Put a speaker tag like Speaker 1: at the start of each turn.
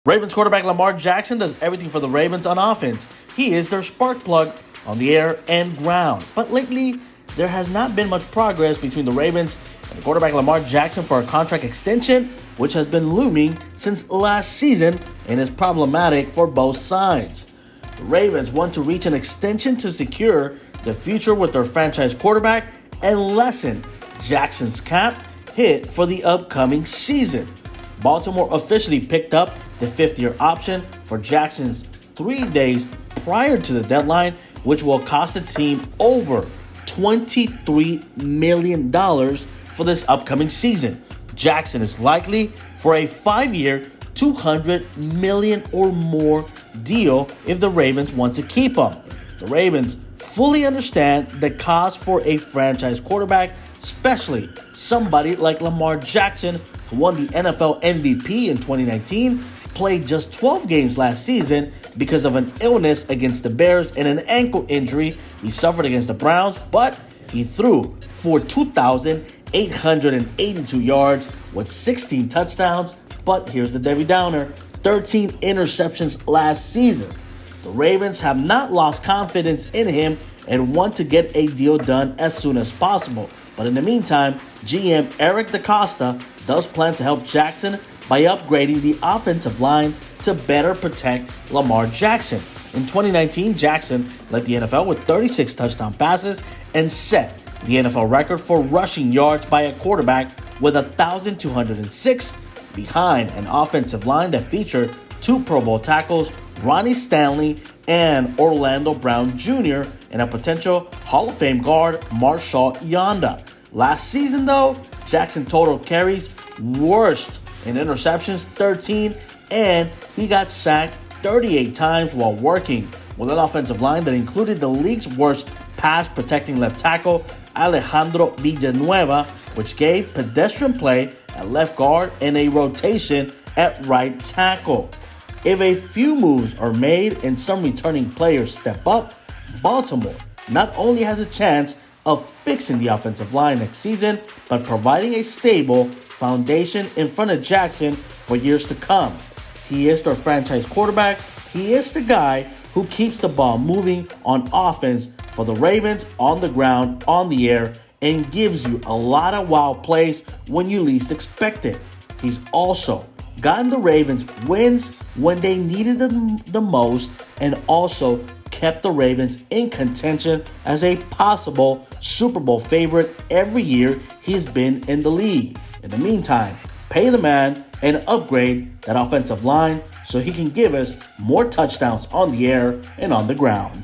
Speaker 1: Ravens quarterback Lamar Jackson does everything for the Ravens on offense. He is their spark plug on the air and ground. But lately, there has not been much progress between the Ravens and the quarterback Lamar Jackson for a contract extension, which has been looming since last season and is problematic for both sides. The Ravens want to reach an extension to secure the future with their franchise quarterback and lessen Jackson's cap hit for the upcoming season. Baltimore officially picked up the fifth-year option for Jackson's 3 days prior to the deadline, which will cost the team over $23 million for this upcoming season. Jackson is likely for a 5-year, $200 million or more deal if the Ravens want to keep him. The Ravens fully understand the cost for a franchise quarterback, especially somebody like Lamar Jackson, who won the NFL MVP in 2019, played just 12 games last season because of an illness against the Bears and an ankle injury he suffered against the Browns, but he threw for 2,882 yards with 16 touchdowns. But here's the Debbie Downer: 13 interceptions last season. The Ravens have not lost confidence in him and want to get a deal done as soon as possible. But in the meantime, GM Eric DeCosta does plan to help Jackson by upgrading the offensive line to better protect Lamar Jackson. In 2019, Jackson led the NFL with 36 touchdown passes and set the NFL record for rushing yards by a quarterback with 1,206, behind an offensive line that featured 2 Pro Bowl tackles, Ronnie Stanley and Orlando Brown Jr., and a potential Hall of Fame guard, Marshall Yanda. Last season, though, Jackson total carries worst in interceptions, 13, and he got sacked 38 times while working with an offensive line that included the league's worst pass-protecting left tackle, Alejandro Villanueva, which gave pedestrian play at left guard and a rotation at right tackle. If a few moves are made and some returning players step up, Baltimore not only has a chance of fixing the offensive line next season, but providing a stable foundation in front of Jackson for years to come. He is their franchise quarterback. He is the guy who keeps the ball moving on offense for the Ravens, on the ground, on the air, and gives you a lot of wild plays when you least expect it. He's also gotten the Ravens wins when they needed them the most, and also kept the Ravens in contention as a possible Super Bowl favorite every year he's been in the league. In the meantime, pay the man and upgrade that offensive line so he can give us more touchdowns on the air and on the ground.